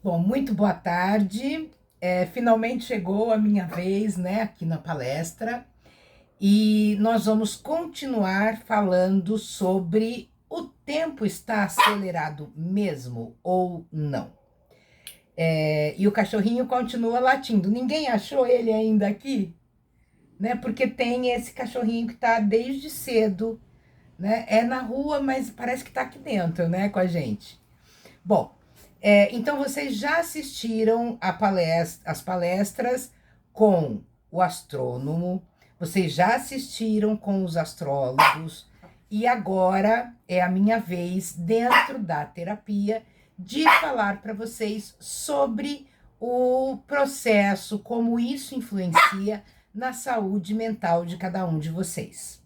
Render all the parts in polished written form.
Bom, muito boa tarde. Finalmente chegou a minha vez, né, aqui na palestra, e nós vamos continuar falando sobre o tempo está acelerado mesmo ou não. E o cachorrinho continua latindo. Ninguém achou ele ainda aqui, né? Porque tem esse cachorrinho que está desde cedo, né? É na rua, mas parece que está aqui dentro, né, com a gente. Bom, então vocês já assistiram as palestras com o astrônomo, vocês já assistiram com os astrólogos, e agora é a minha vez, dentro da terapia, de falar para vocês sobre o processo, como isso influencia na saúde mental de cada um de vocês.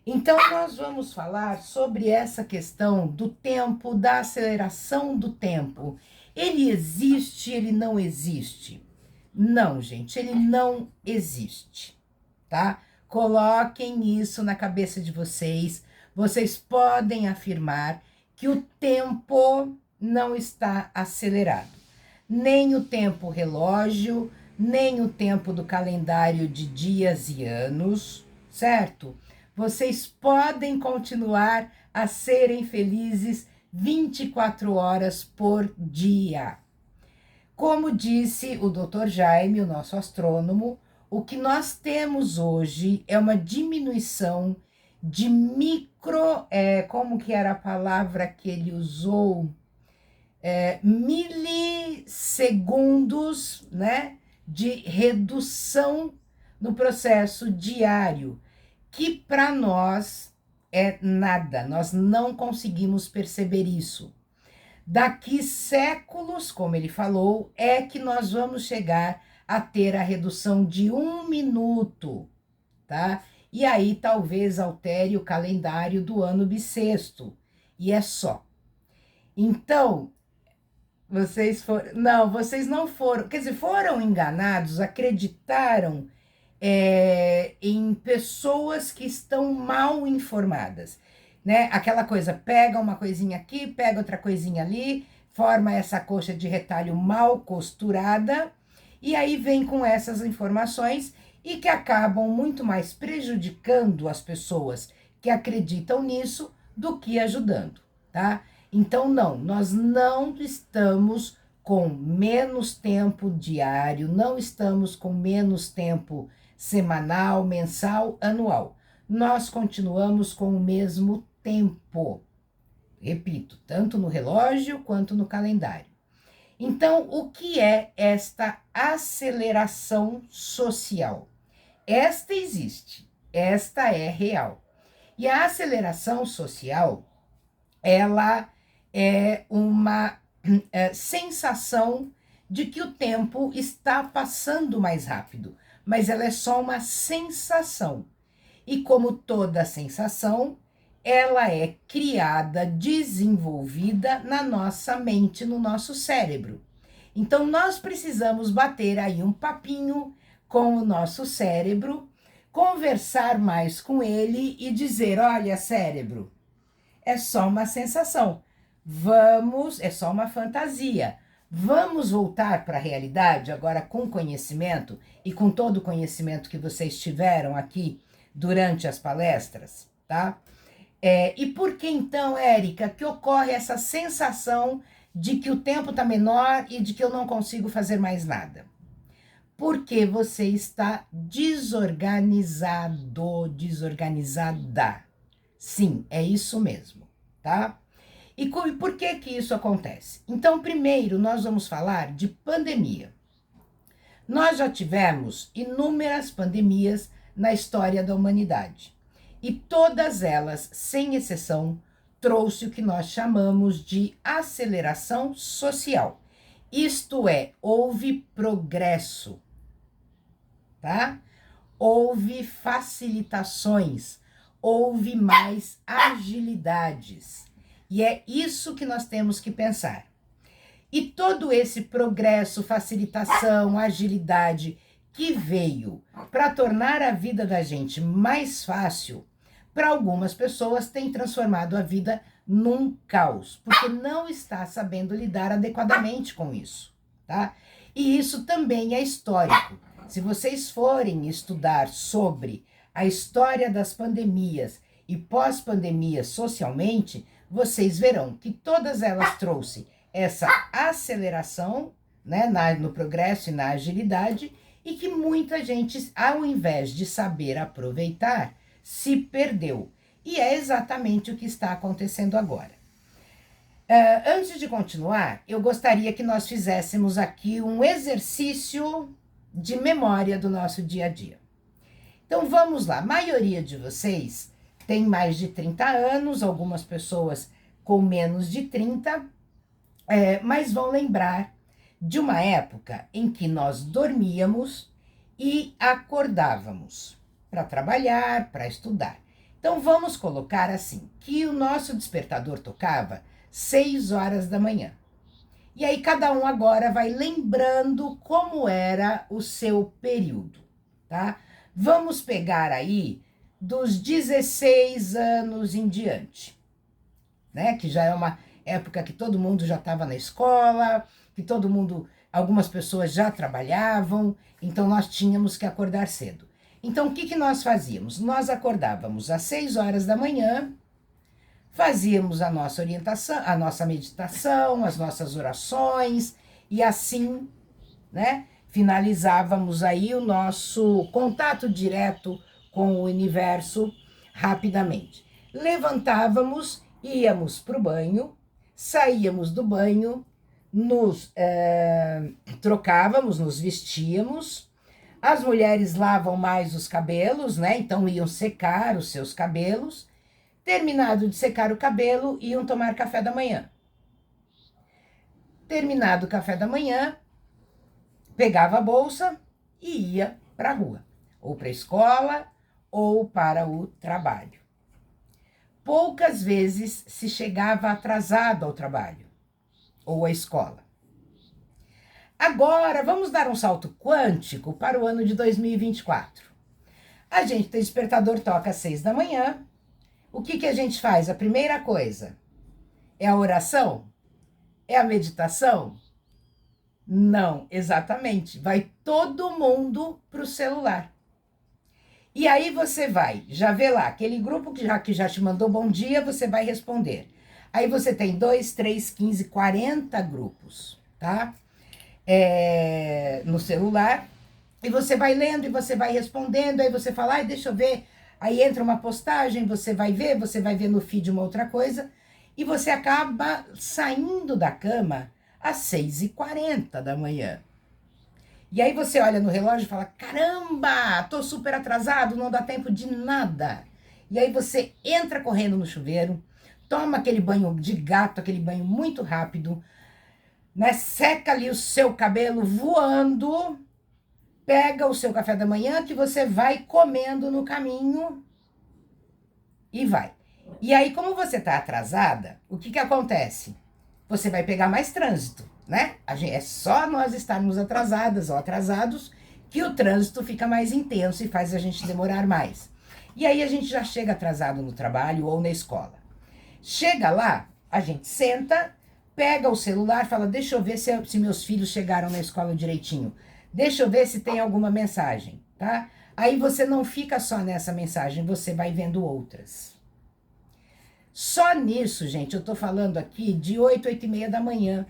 Então, nós vamos falar sobre essa questão do tempo, da aceleração do tempo. Ele existe, ele não existe? Não, gente, ele não existe, tá? Coloquem isso na cabeça de vocês. Vocês podem afirmar que o tempo não está acelerado. Nem o tempo relógio, nem o tempo do calendário de dias e anos, certo? Vocês podem continuar a serem felizes 24 horas por dia. Como disse o Dr. Jaime, o nosso astrônomo, o que nós temos hoje é uma diminuição de como que era a palavra que ele usou? Milissegundos, né, de redução no processo diário, que para nós é nada, nós não conseguimos perceber isso. Daqui séculos, como ele falou, é que nós vamos chegar a ter a redução de 1 minuto, tá? E aí talvez altere o calendário do ano bissexto, e é só. Então, vocês não foram, quer dizer, foram enganados, acreditaram em pessoas que estão mal informadas, né? Aquela coisa, pega uma coisinha aqui, pega outra coisinha ali, forma essa coxa de retalho mal costurada, e aí vem com essas informações e que acabam muito mais prejudicando as pessoas que acreditam nisso do que ajudando, tá? Então, não, nós não estamos com menos tempo diário, não estamos com menos tempo semanal, mensal, anual. Nós continuamos com o mesmo tempo. Repito, tanto no relógio quanto no calendário. Então, o que é esta aceleração social? Esta existe, esta é real. E a aceleração social, ela é uma sensação de que o tempo está passando mais rápido, mas ela é só uma sensação. E como toda sensação, ela é criada, desenvolvida na nossa mente, no nosso cérebro. Então, nós precisamos bater aí um papinho com o nosso cérebro, conversar mais com ele e dizer: olha, cérebro, é só uma sensação. É só uma fantasia. Vamos voltar para a realidade agora com conhecimento e com todo o conhecimento que vocês tiveram aqui durante as palestras, tá? E por que então, Érica, que ocorre essa sensação de que o tempo está menor e de que eu não consigo fazer mais nada? Porque você está desorganizado, desorganizada. Sim, é isso mesmo, tá? E por que que isso acontece? Então, primeiro, nós vamos falar de pandemia. Nós já tivemos inúmeras pandemias na história da humanidade. E todas elas, sem exceção, trouxe o que nós chamamos de aceleração social. Isto é, houve progresso, tá? Houve facilitações, houve mais agilidades. E é isso que nós temos que pensar. E todo esse progresso, facilitação, agilidade que veio para tornar a vida da gente mais fácil, para algumas pessoas tem transformado a vida num caos, porque não está sabendo lidar adequadamente com isso, tá? E isso também é histórico. Se vocês forem estudar sobre a história das pandemias e pós-pandemia socialmente, vocês verão que todas elas trouxeram essa aceleração, né, no progresso e na agilidade, e que muita gente, ao invés de saber aproveitar, se perdeu. E é exatamente o que está acontecendo agora. Antes de continuar, eu gostaria que nós fizéssemos aqui um exercício de memória do nosso dia a dia. Então vamos lá, a maioria de vocês tem mais de 30 anos, algumas pessoas com menos de 30, mas vão lembrar de uma época em que nós dormíamos e acordávamos para trabalhar, para estudar. Então vamos colocar assim, que o nosso despertador tocava 6 horas da manhã. E aí cada um agora vai lembrando como era o seu período, tá? Vamos pegar aí dos 16 anos em diante, né? Que já é uma época que todo mundo já estava na escola, que todo mundo, algumas pessoas já trabalhavam, então nós tínhamos que acordar cedo. Então o que nós fazíamos? Nós acordávamos às 6 horas da manhã, fazíamos a nossa orientação, a nossa meditação, as nossas orações, e assim, né, finalizávamos aí o nosso contato direto com o universo rapidamente. Levantávamos, íamos para o banho, saíamos do banho, nos trocávamos, nos vestíamos. As mulheres lavam mais os cabelos, né? Então iam secar os seus cabelos. Terminado de secar o cabelo, iam tomar café da manhã. Terminado o café da manhã, pegava a bolsa e ia para a rua, ou para a escola, ou para o trabalho. Poucas vezes se chegava atrasado ao trabalho ou à escola. Agora, vamos dar um salto quântico para o ano de 2024. A gente tem despertador, toca às 6 da manhã. O que a gente faz? A primeira coisa é a oração? É a meditação? Não, exatamente. Vai todo mundo para o celular. E aí você vai, já vê lá, aquele grupo que já te mandou bom dia, você vai responder. Aí você tem 2, 3, 15, 40 grupos, tá? No celular. E você vai lendo e você vai respondendo, aí você fala, deixa eu ver. Aí entra uma postagem, você vai ver no feed uma outra coisa, e você acaba saindo da cama às 6h40 da manhã. E aí você olha no relógio e fala, caramba, tô super atrasado, não dá tempo de nada. E aí você entra correndo no chuveiro, toma aquele banho de gato, aquele banho muito rápido, né? Seca ali o seu cabelo voando, pega o seu café da manhã que você vai comendo no caminho e vai. E aí, como você tá atrasada, o que acontece? Você vai pegar mais trânsito, né? É só nós estarmos atrasadas ou atrasados que o trânsito fica mais intenso e faz a gente demorar mais. E aí a gente já chega atrasado no trabalho ou na escola. Chega lá, a gente senta, pega o celular, fala, deixa eu ver se meus filhos chegaram na escola direitinho. Deixa eu ver se tem alguma mensagem, tá? Aí você não fica só nessa mensagem, você vai vendo outras. Só nisso, gente, eu tô falando aqui de 8, 8h30 da manhã.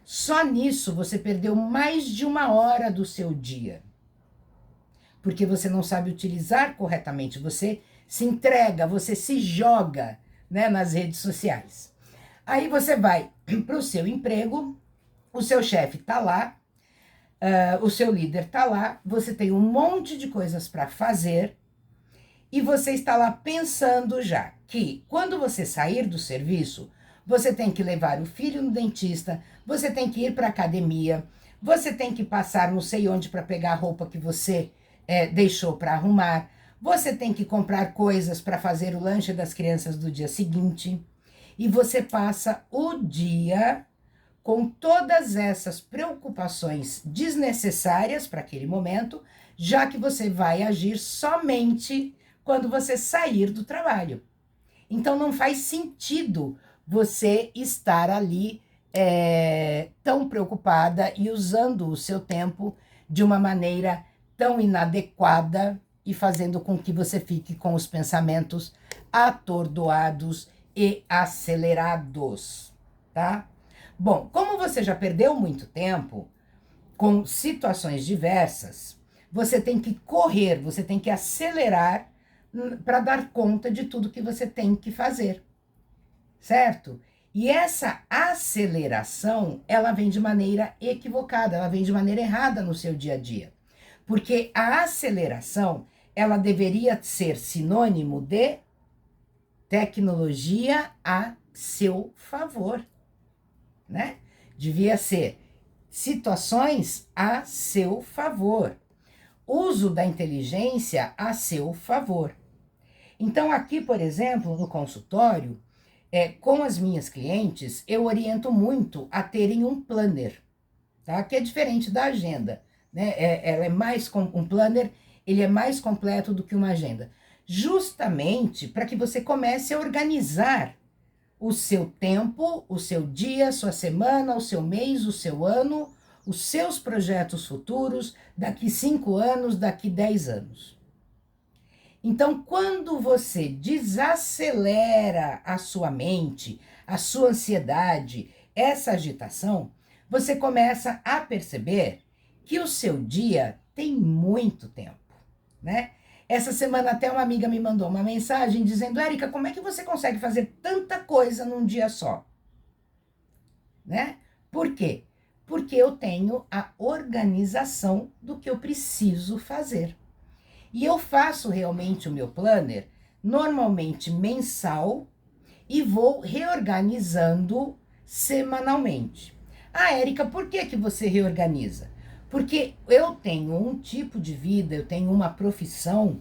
Só nisso você perdeu mais de 1 hora do seu dia. Porque você não sabe utilizar corretamente, você se entrega, você se joga, né, nas redes sociais. Aí você vai para o seu emprego, o seu chefe tá lá, o seu líder tá lá, você tem um monte de coisas para fazer e você está lá pensando já que quando você sair do serviço, você tem que levar o filho no dentista, você tem que ir para academia, você tem que passar não sei onde para pegar a roupa que você deixou para arrumar, você tem que comprar coisas para fazer o lanche das crianças do dia seguinte, e você passa o dia com todas essas preocupações desnecessárias para aquele momento, já que você vai agir somente quando você sair do trabalho. Então não faz sentido você estar ali tão preocupada e usando o seu tempo de uma maneira tão inadequada e fazendo com que você fique com os pensamentos atordoados e acelerados, tá? Bom, como você já perdeu muito tempo com situações diversas, você tem que correr, você tem que acelerar para dar conta de tudo que você tem que fazer, certo? E essa aceleração, ela vem de maneira equivocada, ela vem de maneira errada no seu dia a dia. Porque a aceleração, ela deveria ser sinônimo de tecnologia a seu favor, né? Devia ser situações a seu favor, uso da inteligência a seu favor. Então, aqui, por exemplo, no consultório, com as minhas clientes, eu oriento muito a terem um planner, tá? Que é diferente da agenda, né? Ela é mais um planner, ele é mais completo do que uma agenda, justamente para que você comece a organizar o seu tempo, o seu dia, sua semana, o seu mês, o seu ano, os seus projetos futuros, daqui 5 anos, daqui 10 anos. Então, quando você desacelera a sua mente, a sua ansiedade, essa agitação, você começa a perceber que o seu dia tem muito tempo, né? Essa semana até uma amiga me mandou uma mensagem dizendo: Érica, como é que você consegue fazer tanta coisa num dia só? Né? Por quê? Porque eu tenho a organização do que eu preciso fazer. E eu faço realmente o meu planner, normalmente mensal, e vou reorganizando semanalmente. Ah, Érica, por que que você reorganiza? Porque eu tenho um tipo de vida, eu tenho uma profissão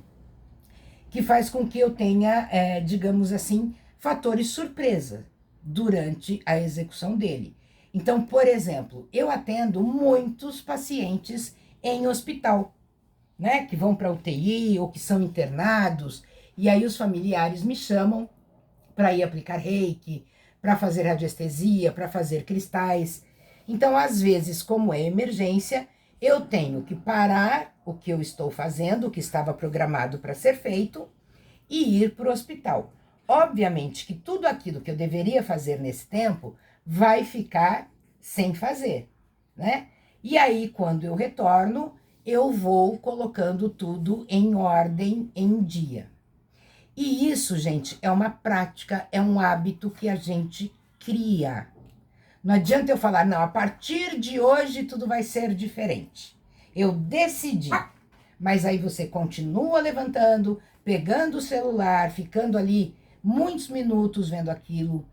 que faz com que eu tenha, digamos assim, fatores surpresa durante a execução dele. Então, por exemplo, eu atendo muitos pacientes em hospital, né, que vão para UTI ou que são internados, e aí os familiares me chamam para ir aplicar reiki, para fazer radiestesia, para fazer cristais. Então, às vezes, como é emergência, eu tenho que parar o que eu estou fazendo, o que estava programado para ser feito, e ir para o hospital. Obviamente que tudo aquilo que eu deveria fazer nesse tempo vai ficar sem fazer, né? E aí, quando eu retorno, eu vou colocando tudo em ordem, em dia. E isso, gente, é uma prática, é um hábito que a gente cria. Não adianta eu falar, não, a partir de hoje tudo vai ser diferente. Eu decidi. Mas aí você continua levantando, pegando o celular, ficando ali muitos minutos vendo aquilo.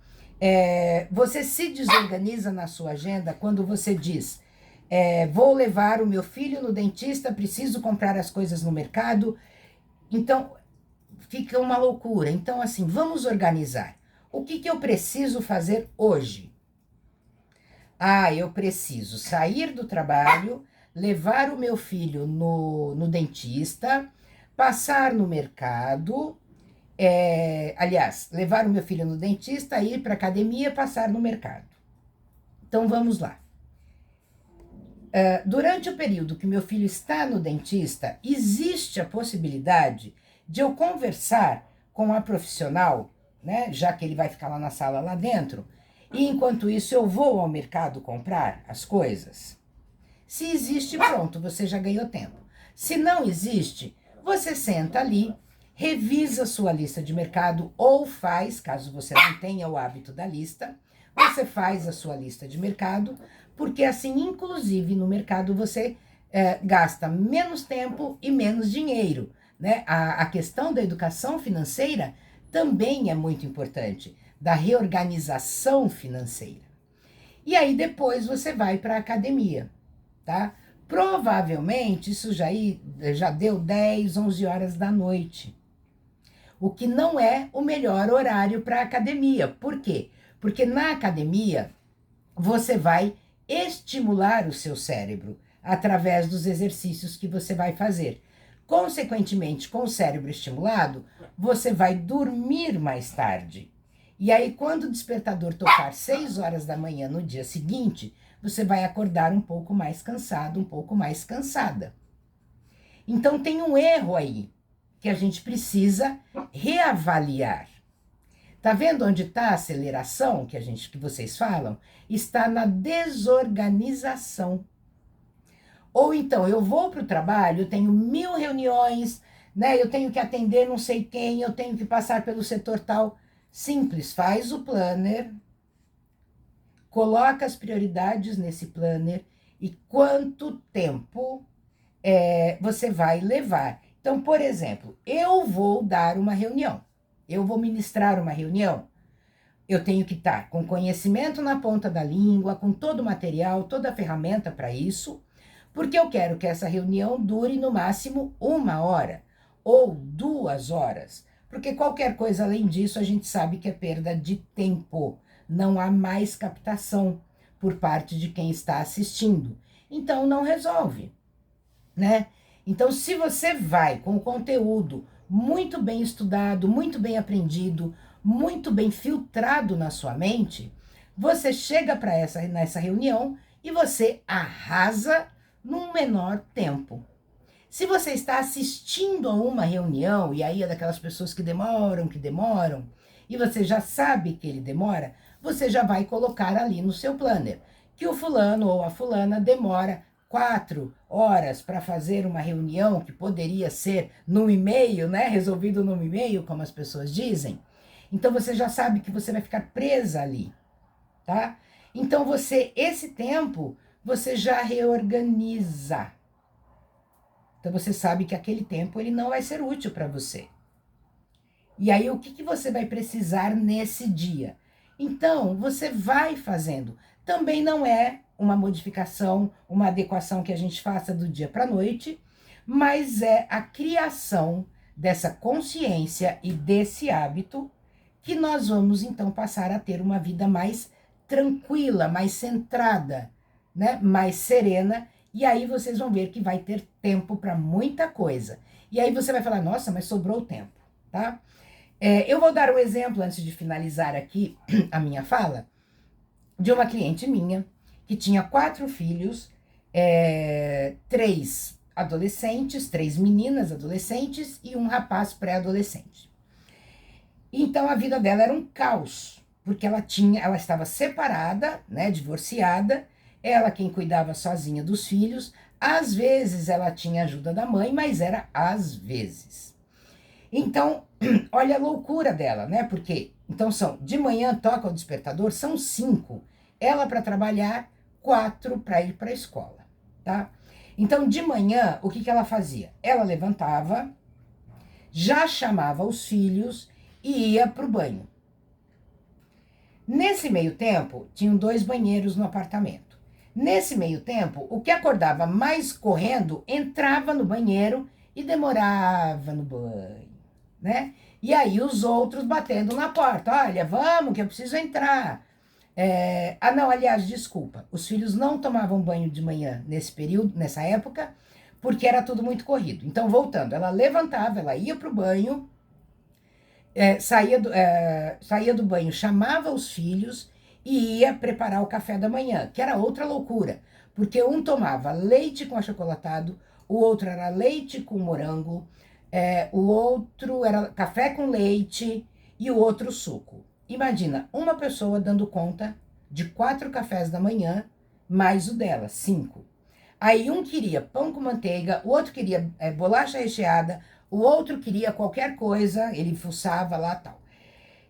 Você se desorganiza na sua agenda quando você diz: vou levar o meu filho no dentista, preciso comprar as coisas no mercado. Então, fica uma loucura. Então, assim, vamos organizar. O que eu preciso fazer hoje? Ah, eu preciso sair do trabalho, levar o meu filho no dentista, passar no mercado, aliás, levar o meu filho no dentista, ir para a academia, passar no mercado. Então, vamos lá. Durante o período que meu filho está no dentista, existe a possibilidade de eu conversar com a profissional, né, já que ele vai ficar lá na sala lá dentro, e enquanto isso eu vou ao mercado comprar as coisas. Se existe, pronto, você já ganhou tempo. Se não existe, você senta ali, revisa sua lista de mercado ou faz, caso você não tenha o hábito da lista, você faz a sua lista de mercado, porque assim, inclusive no mercado, você gasta menos tempo e menos dinheiro, né? A questão da educação financeira também é muito importante, da reorganização financeira. E aí depois você vai para a academia, tá? Provavelmente isso já deu 10, 11 horas da noite. O que não é o melhor horário para a academia. Por quê? Porque na academia você vai estimular o seu cérebro através dos exercícios que você vai fazer. Consequentemente, com o cérebro estimulado, você vai dormir mais tarde. E aí, quando o despertador tocar 6 horas da manhã no dia seguinte, você vai acordar um pouco mais cansado, um pouco mais cansada. Então, tem um erro aí que a gente precisa reavaliar. Tá vendo onde está a aceleração que vocês falam? Está na desorganização. Ou então, eu vou para o trabalho, eu tenho 1000 reuniões, né? Eu tenho que atender não sei quem, eu tenho que passar pelo setor tal. Simples, faz o planner, coloca as prioridades nesse planner e quanto tempo você vai levar. Então, por exemplo, eu vou dar uma reunião, eu vou ministrar uma reunião, eu tenho que estar com conhecimento na ponta da língua, com todo o material, toda a ferramenta para isso, porque eu quero que essa reunião dure no máximo 1 hora ou 2 horas, porque qualquer coisa além disso a gente sabe que é perda de tempo, não há mais captação por parte de quem está assistindo, então não resolve, né? Então, se você vai com o conteúdo muito bem estudado, muito bem aprendido, muito bem filtrado na sua mente, você chega para nessa reunião e você arrasa num menor tempo. Se você está assistindo a uma reunião, e aí é daquelas pessoas que demoram, e você já sabe que ele demora, você já vai colocar ali no seu planner que o fulano ou a fulana demora 4 horas para fazer uma reunião que poderia ser num e-mail, né? Resolvido num e-mail, como as pessoas dizem. Então você já sabe que você vai ficar presa ali, tá? Então esse tempo, você já reorganiza. Então você sabe que aquele tempo ele não vai ser útil para você. E aí o que você vai precisar nesse dia? Então você vai fazendo. Também não é uma modificação, uma adequação que a gente faça do dia para a noite, mas é a criação dessa consciência e desse hábito que nós vamos então passar a ter uma vida mais tranquila, mais centrada, né? Mais serena. E aí vocês vão ver que vai ter tempo para muita coisa. E aí você vai falar, nossa, mas sobrou tempo, tá? Eu vou dar um exemplo antes de finalizar aqui a minha fala, de uma cliente minha que tinha 4 filhos, 3 adolescentes, 3 meninas adolescentes e um rapaz pré-adolescente. Então a vida dela era um caos, porque ela estava separada, né, divorciada, ela quem cuidava sozinha dos filhos, às vezes ela tinha ajuda da mãe, mas era às vezes. Então, olha a loucura dela, né? Porque, então de manhã toca o despertador, são 5. Ela para trabalhar, 4 para ir para a escola, tá? Então, de manhã, o que ela fazia? Ela levantava, já chamava os filhos e ia para o banho. Nesse meio tempo, tinham 2 banheiros no apartamento. Nesse meio tempo, o que acordava mais correndo entrava no banheiro e demorava no banho, né? E aí os outros batendo na porta, olha, vamos que eu preciso entrar. Não, aliás, desculpa, os filhos não tomavam banho de manhã nesse período, nessa época, porque era tudo muito corrido. Então, voltando, ela levantava, ela ia para o banho, saía do banho, chamava os filhos e ia preparar o café da manhã, que era outra loucura, porque um tomava leite com achocolatado, o outro era leite com morango, o outro era café com leite e o outro suco. Imagina, uma pessoa dando conta de 4 cafés da manhã, mais o dela, 5. Aí um queria pão com manteiga, o outro queria bolacha recheada, o outro queria qualquer coisa, ele fuçava lá tal.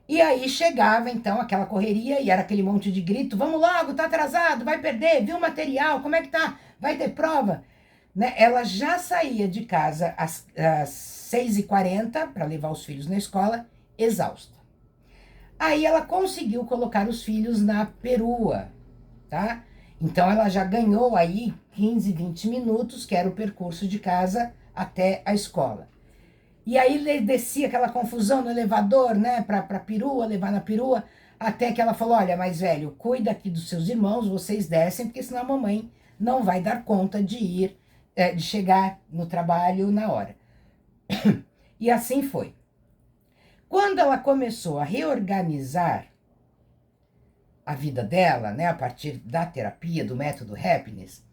E aí chegava então aquela correria e era aquele monte de grito, vamos logo, tá atrasado, vai perder, viu o material, como é que tá? Vai ter prova? Né? Ela já saía de casa às 6h40 para levar os filhos na escola, exausta. Aí ela conseguiu colocar os filhos na perua, tá? Então ela já ganhou aí 15, 20 minutos, que era o percurso de casa até a escola. E aí descia aquela confusão no elevador, né, pra perua, levar na perua, até que ela falou, olha, mais velho, cuida aqui dos seus irmãos, vocês descem, porque senão a mamãe não vai dar conta de de chegar no trabalho na hora. E assim foi. Quando ela começou a reorganizar a vida dela, né, a partir da terapia, do método Happiness,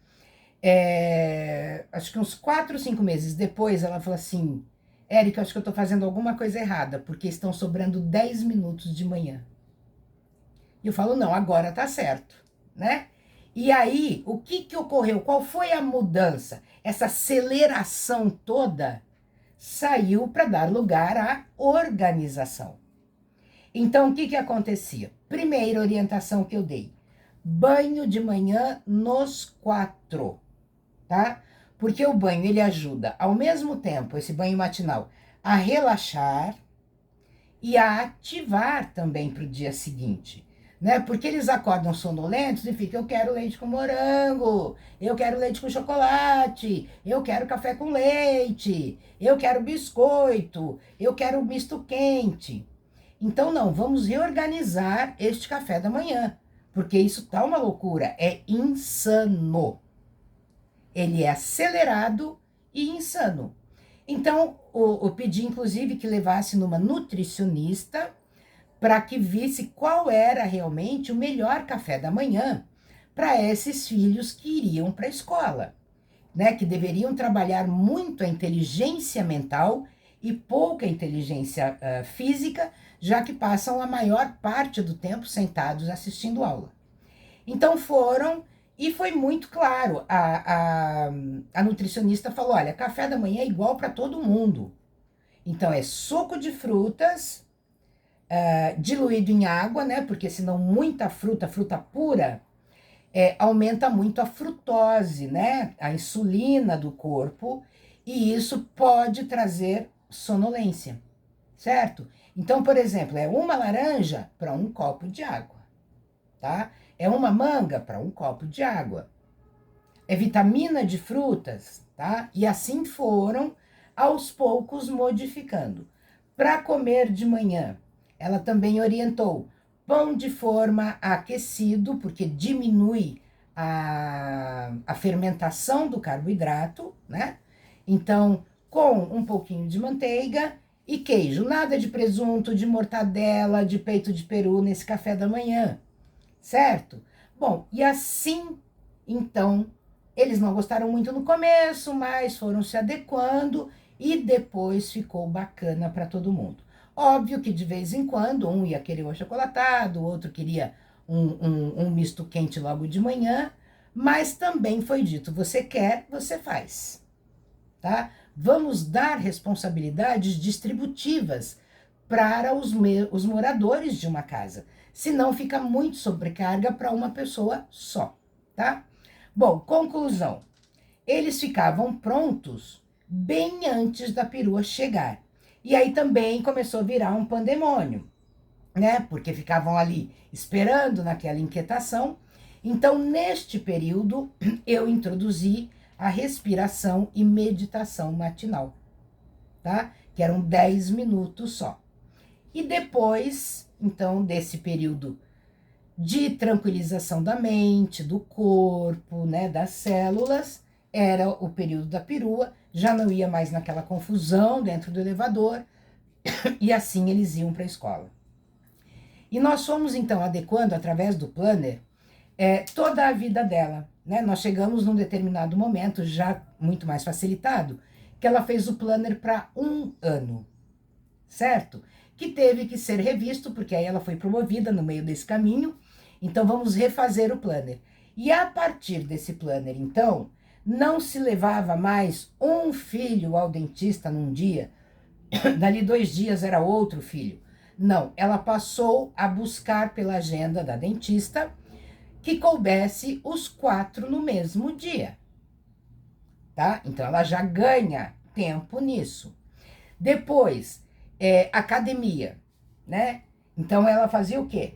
acho que uns 4, 5 meses depois, ela falou assim: Érica, acho que eu estou fazendo alguma coisa errada, porque estão sobrando 10 minutos de manhã. E eu falo, não, agora tá certo, né? E aí, o que que ocorreu? Qual foi a mudança? Essa aceleração toda saiu para dar lugar à organização. Então, o que que acontecia? Primeira orientação que eu dei: banho de manhã nos 4, tá? Porque o banho, ele ajuda, ao mesmo tempo, esse banho matinal, a relaxar e a ativar também para o dia seguinte, né? Porque eles acordam sonolentos e ficam, eu quero leite com morango, eu quero leite com chocolate, eu quero café com leite, eu quero biscoito, eu quero misto quente. Então, não, vamos reorganizar este café da manhã, porque isso tá uma loucura, é insano. Ele é acelerado e insano. Então, eu pedi, inclusive, que levasse numa nutricionista para que visse qual era realmente o melhor café da manhã para esses filhos que iriam para a escola, né? Que deveriam trabalhar muito a inteligência mental e pouca inteligência física, já que passam a maior parte do tempo sentados assistindo aula. Então foram, e foi muito claro, a nutricionista falou, olha, café da manhã é igual para todo mundo. Então é suco de frutas, diluído em água, né? Porque senão muita fruta, fruta pura, aumenta muito a frutose, né? A insulina do corpo, e isso pode trazer sonolência, certo? Então, por exemplo, é uma laranja para um copo de água, tá? É uma manga para um copo de água. É vitamina de frutas, tá? E assim foram, aos poucos, modificando. Para comer de manhã, ela também orientou pão de forma aquecido, porque diminui a fermentação do carboidrato, né? Então, com um pouquinho de manteiga e queijo. Nada de presunto, de mortadela, de peito de peru nesse café da manhã, certo? Bom, e assim, então, eles não gostaram muito no começo, mas foram se adequando e depois ficou bacana para todo mundo. Óbvio que de vez em quando um ia querer o achocolatado, o outro queria um misto quente logo de manhã, mas também foi dito, você quer, você faz, tá? Vamos dar responsabilidades distributivas para os moradores de uma casa, senão fica muito sobrecarga para uma pessoa só, tá? Bom, conclusão. Eles ficavam prontos bem antes da perua chegar. E aí também começou a virar um pandemônio, né? Porque ficavam ali esperando naquela inquietação. Então, neste período, eu introduzi a respiração e meditação matinal, tá? Que eram 10 minutos só. E depois, então, desse período de tranquilização da mente, do corpo, né, das células, era o período da perua, já não ia mais naquela confusão dentro do elevador, e assim eles iam para a escola. E nós fomos, então, adequando, através do planner, toda a vida dela, né? Nós chegamos num determinado momento, já muito mais facilitado, que ela fez o planner para 1 ano, certo? Que teve que ser revisto, porque aí ela foi promovida no meio desse caminho, então vamos refazer o planner. E a partir desse planner, então, não se levava mais um filho ao dentista num dia, dali 2 dias era outro filho. Não, ela passou a buscar pela agenda da dentista que coubesse os 4 no mesmo dia, tá? Então ela já ganha tempo nisso. Depois, academia, né? Então ela fazia o quê?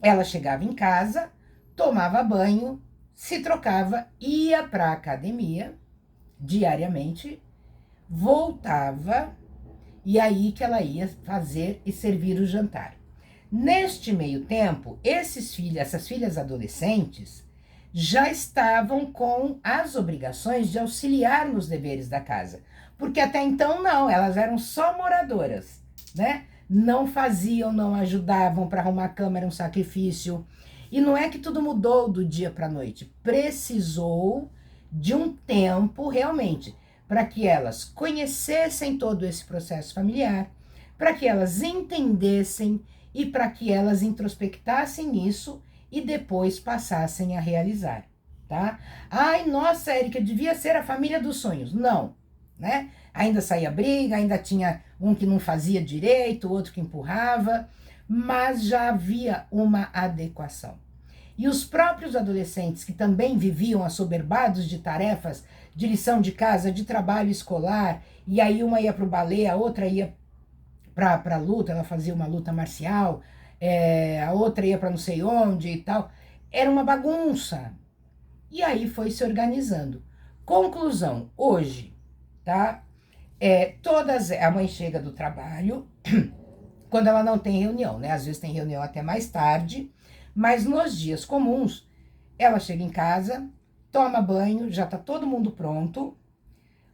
Ela chegava em casa, tomava banho, se trocava, ia para a academia diariamente, voltava, e aí que ela ia fazer e servir o jantar. Neste meio tempo, essas filhas adolescentes já estavam com as obrigações de auxiliar nos deveres da casa, porque até então não, elas eram só moradoras, né? não faziam, não ajudavam, para arrumar a cama era um sacrifício. E não é que tudo mudou do dia para a noite, precisou de um tempo realmente para que elas conhecessem todo esse processo familiar, para que elas entendessem e para que elas introspectassem isso e depois passassem a realizar, tá? Ai, nossa, Érica, devia ser a família dos sonhos. Não, né? Ainda saía briga, ainda tinha um que não fazia direito, o outro que empurrava, mas já havia uma adequação. E os próprios adolescentes que também viviam assoberbados de tarefas, de lição de casa, de trabalho escolar, e aí uma ia para o balé, a outra ia para a luta, ela fazia uma luta marcial, a outra ia para não sei onde e tal. Era uma bagunça. E aí foi se organizando. Conclusão, hoje, tá? A mãe chega do trabalho, quando ela não tem reunião, né? Às vezes tem reunião até mais tarde, mas nos dias comuns, ela chega em casa, toma banho, já tá todo mundo pronto.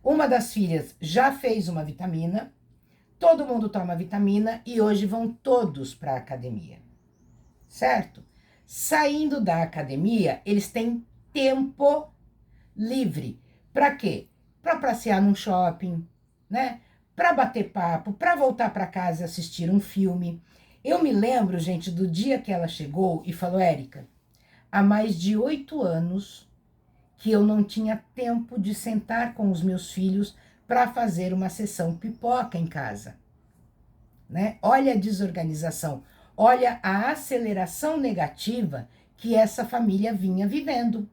Uma das filhas já fez uma vitamina, todo mundo toma vitamina e hoje vão todos para a academia, certo? Saindo da academia, eles têm tempo livre. Para quê? Para passear num shopping, né? Para bater papo, para voltar para casa e assistir um filme. Eu me lembro, gente, do dia que ela chegou e falou: Érica, há mais de 8 anos que eu não tinha tempo de sentar com os meus filhos para fazer uma sessão pipoca em casa, né? Olha a desorganização, olha a aceleração negativa que essa família vinha vivendo,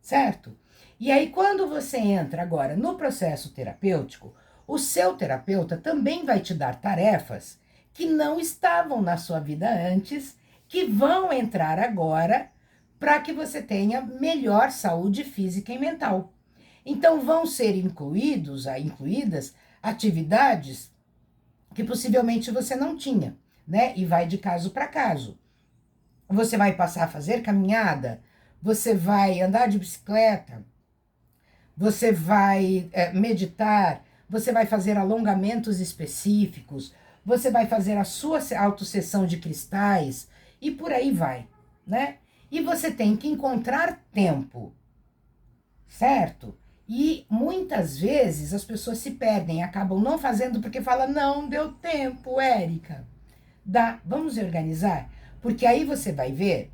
certo? E aí, quando você entra agora no processo terapêutico, o seu terapeuta também vai te dar tarefas que não estavam na sua vida antes, que vão entrar agora para que você tenha melhor saúde física e mental. Então, vão ser incluídas atividades que possivelmente você não tinha, né? E vai de caso para caso. Você vai passar a fazer caminhada, você vai andar de bicicleta, você vai meditar, você vai fazer alongamentos específicos, você vai fazer a sua autossessão de cristais e por aí vai, né? E você tem que encontrar tempo, certo? E muitas vezes as pessoas se perdem, acabam não fazendo porque falam: não deu tempo, Érica. Dá, vamos organizar? Porque aí você vai ver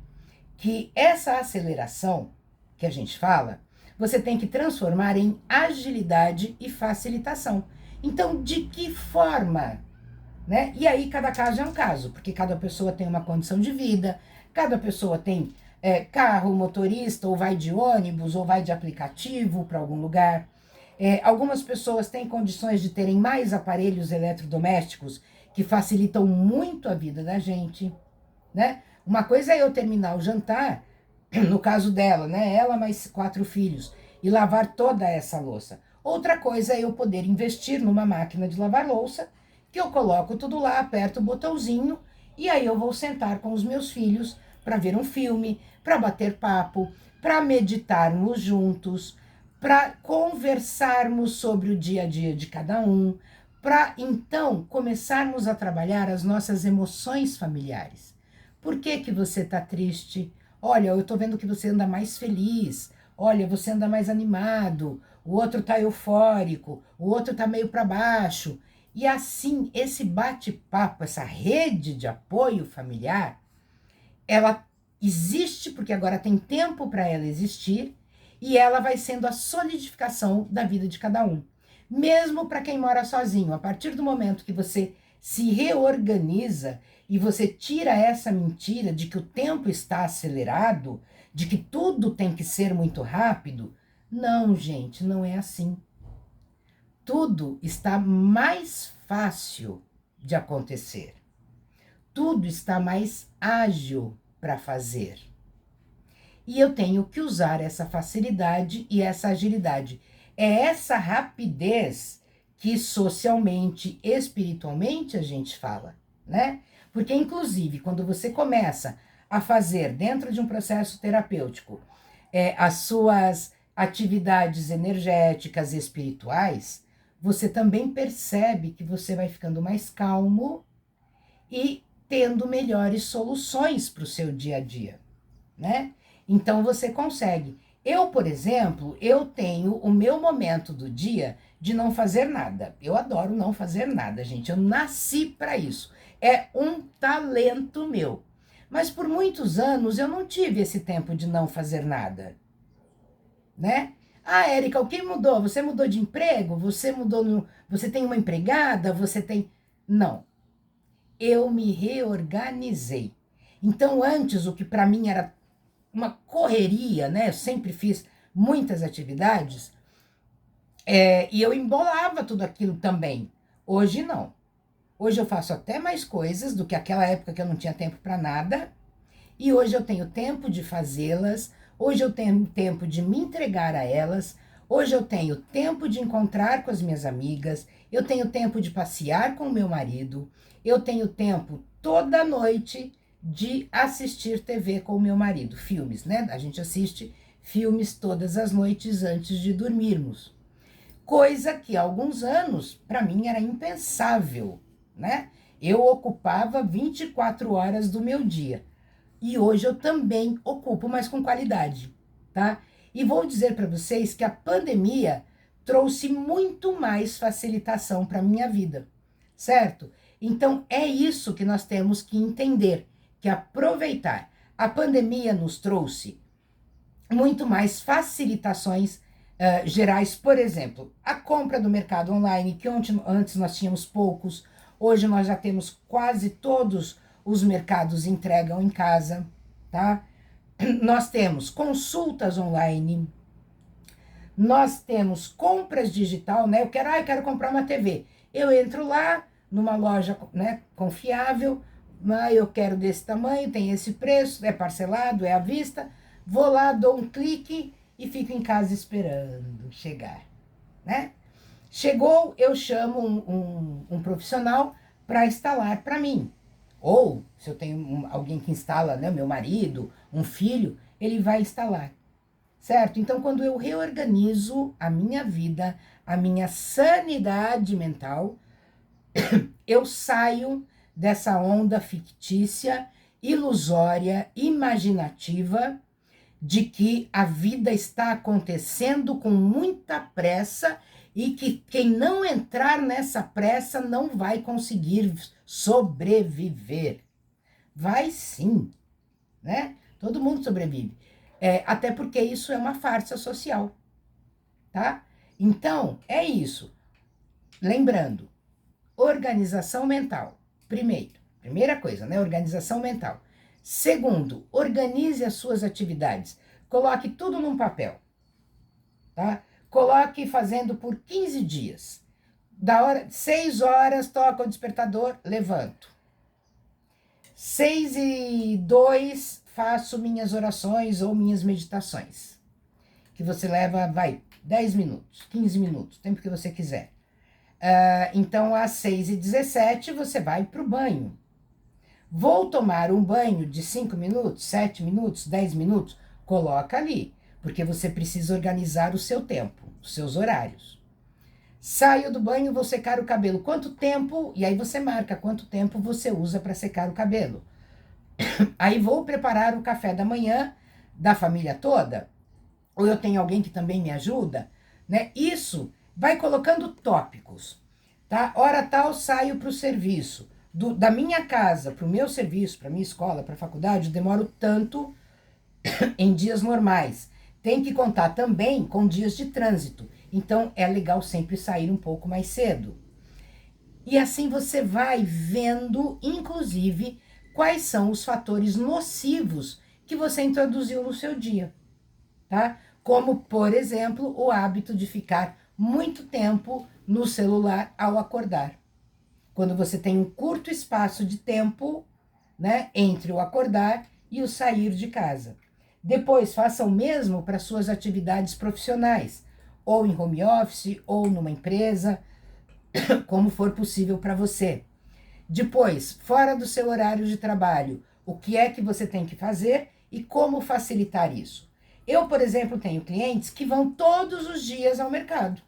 que essa aceleração que a gente fala, você tem que transformar em agilidade e facilitação. Então, de que forma? Né? E aí, cada caso é um caso, porque cada pessoa tem uma condição de vida, cada pessoa tem carro, motorista, ou vai de ônibus, ou vai de aplicativo para algum lugar. Algumas pessoas têm condições de terem mais aparelhos eletrodomésticos que facilitam muito a vida da gente, né? Uma coisa é eu terminar o jantar, no caso dela, né? Ela mais 4 filhos, e lavar toda essa louça. Outra coisa é eu poder investir numa máquina de lavar louça, que eu coloco tudo lá, aperto o botãozinho, e aí eu vou sentar com os meus filhos para ver um filme, para bater papo, para meditarmos juntos, para conversarmos sobre o dia a dia de cada um, para então começarmos a trabalhar as nossas emoções familiares. Por que que você está triste? Olha, eu estou vendo que você anda mais feliz. Olha, você anda mais animado. O outro está eufórico. O outro está meio para baixo. E assim, esse bate-papo, essa rede de apoio familiar, ela existe porque agora tem tempo para ela existir e ela vai sendo a solidificação da vida de cada um. Mesmo para quem mora sozinho, a partir do momento que você se reorganiza e você tira essa mentira de que o tempo está acelerado, de que tudo tem que ser muito rápido, não, gente, não é assim. Tudo está mais fácil de acontecer. Tudo está mais ágil para fazer. E eu tenho que usar essa facilidade e essa agilidade. É essa rapidez que socialmente, espiritualmente a gente fala, né? Porque, inclusive, quando você começa a fazer dentro de um processo terapêutico as suas atividades energéticas e espirituais, você também percebe que você vai ficando mais calmo e tendo melhores soluções para o seu dia a dia, né? Então você consegue. Eu, por exemplo, eu tenho o meu momento do dia de não fazer nada. Eu adoro não fazer nada, gente. Eu nasci para isso. É um talento meu. Mas por muitos anos eu não tive esse tempo de não fazer nada, né? Ah, Érica, o que mudou? Você mudou de emprego? Você mudou no... Você tem uma empregada? Você tem... Não. Eu me reorganizei. Então, antes, o que para mim era uma correria, né? Eu sempre fiz muitas atividades, e eu embolava tudo aquilo também. Hoje não. Hoje eu faço até mais coisas do que aquela época que eu não tinha tempo para nada. E hoje eu tenho tempo de fazê-las. Hoje eu tenho tempo de me entregar a elas. Hoje eu tenho tempo de encontrar com as minhas amigas. Eu tenho tempo de passear com o meu marido. Eu tenho tempo toda noite de assistir TV com o meu marido. Filmes, né? A gente assiste filmes todas as noites antes de dormirmos. Coisa que há alguns anos, para mim, era impensável, né? Eu ocupava 24 horas do meu dia. E hoje eu também ocupo, mas com qualidade, tá? E vou dizer para vocês que a pandemia trouxe muito mais facilitação para minha vida, certo? Então é isso que nós temos que entender, que aproveitar. A pandemia nos trouxe muito mais facilitações gerais, por exemplo, a compra do mercado online, que antes nós tínhamos poucos, hoje nós já temos quase todos os mercados entregam em casa, tá? Nós temos consultas online, nós temos compras digital, né? Eu quero comprar uma TV. Eu entro lá numa loja, né, confiável, eu quero desse tamanho, tem esse preço, é parcelado, é à vista. Vou lá, dou um clique e fico em casa esperando chegar, né? Chegou, eu chamo um profissional para instalar para mim. Ou, se eu tenho alguém que instala, né, meu marido, um filho, ele vai instalar, certo? Então, quando eu reorganizo a minha vida, a minha sanidade mental, eu saio dessa onda fictícia, ilusória, imaginativa, de que a vida está acontecendo com muita pressa e que quem não entrar nessa pressa não vai conseguir sobreviver. Vai sim, né? Todo mundo sobrevive. Até porque isso é uma farsa social, tá? Então, é isso. Lembrando, organização mental. Primeira coisa, né? Organização mental. Segundo, organize as suas atividades. Coloque tudo num papel, tá? Coloque fazendo por 15 dias. 6 horas, toca o despertador, levanto. 6:02, faço minhas orações ou minhas meditações. Que você leva, 10 minutos, 15 minutos, o tempo que você quiser. Então, às 6:17, você vai para o banho. Vou tomar um banho de 5 minutos, 7 minutos, 10 minutos? Coloca ali, porque você precisa organizar o seu tempo, os seus horários. Saio do banho, vou secar o cabelo. Quanto tempo? E aí você marca quanto tempo você usa para secar o cabelo. Aí vou preparar o café da manhã da família toda, ou eu tenho alguém que também me ajuda, né? Isso vai colocando tópicos, tá? Hora tal, saio para o serviço. Da minha casa para o meu serviço, para minha escola, para a faculdade, eu demoro tanto em dias normais. Tem que contar também com dias de trânsito. Então, é legal sempre sair um pouco mais cedo. E assim você vai vendo, inclusive, quais são os fatores nocivos que você introduziu no seu dia, tá? Como, por exemplo, o hábito de ficar muito tempo no celular ao acordar. Quando você tem um curto espaço de tempo, né, entre o acordar e o sair de casa. Depois, faça o mesmo para suas atividades profissionais, ou em home office, ou numa empresa, como for possível para você. Depois, fora do seu horário de trabalho, o que é que você tem que fazer e como facilitar isso. Eu, por exemplo, tenho clientes que vão todos os dias ao mercado.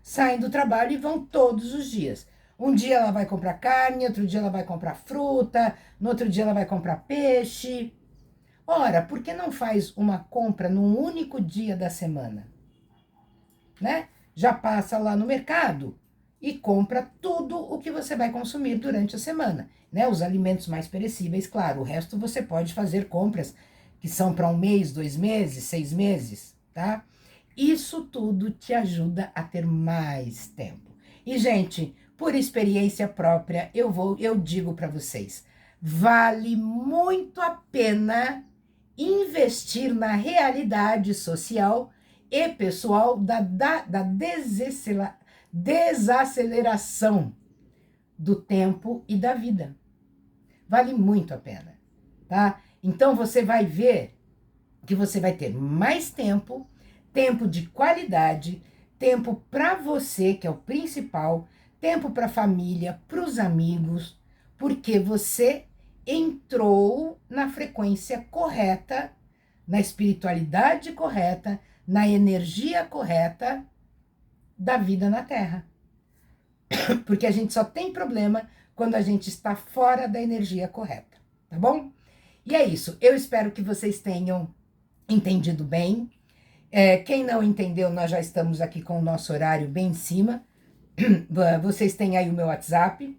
saem do trabalho e vão todos os dias. Um dia ela vai comprar carne, outro dia ela vai comprar fruta, no outro dia ela vai comprar peixe. Ora, por que não faz uma compra num único dia da semana? Né? Já passa lá no mercado e compra tudo o que você vai consumir durante a semana. Né? Os alimentos mais perecíveis, claro. O resto você pode fazer compras que são para 1 mês, 2 meses, 6 meses, tá? Isso tudo te ajuda a ter mais tempo. E, gente, por experiência própria, eu digo para vocês, vale muito a pena investir na realidade social e pessoal da desaceleração do tempo e da vida. Vale muito a pena, tá? Então você vai ver que você vai ter mais tempo, tempo de qualidade, tempo para você, que é o principal, tempo para a família, para os amigos, porque você entrou na frequência correta, na espiritualidade correta, na energia correta da vida na Terra. Porque a gente só tem problema quando a gente está fora da energia correta, tá bom? E é isso. Eu espero que vocês tenham entendido bem. Quem não entendeu, nós já estamos aqui com o nosso horário bem em cima. Vocês têm aí o meu WhatsApp.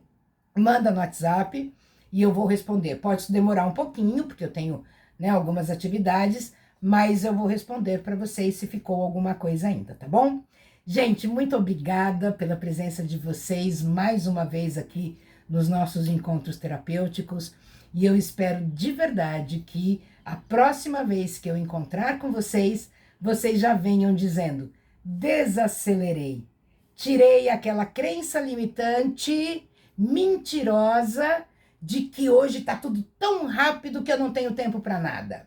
Manda no WhatsApp e eu vou responder. Pode demorar um pouquinho, porque eu tenho, né, algumas atividades, mas eu vou responder para vocês se ficou alguma coisa ainda, tá bom? Gente, muito obrigada pela presença de vocês mais uma vez aqui nos nossos encontros terapêuticos e eu espero de verdade que a próxima vez que eu encontrar com vocês, vocês já venham dizendo: desacelerei, tirei aquela crença limitante, mentirosa, de que hoje está tudo tão rápido que eu não tenho tempo para nada.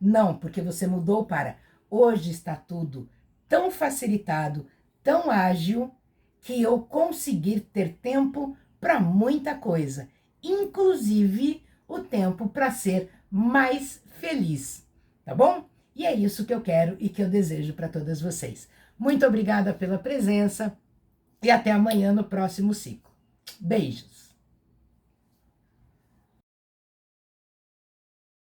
Não, porque você mudou para hoje está tudo tão facilitado, tão ágil, que eu conseguir ter tempo para muita coisa, inclusive o tempo para ser mais feliz, tá bom? E é isso que eu quero e que eu desejo para todas vocês. Muito obrigada pela presença e até amanhã no próximo ciclo. Beijos!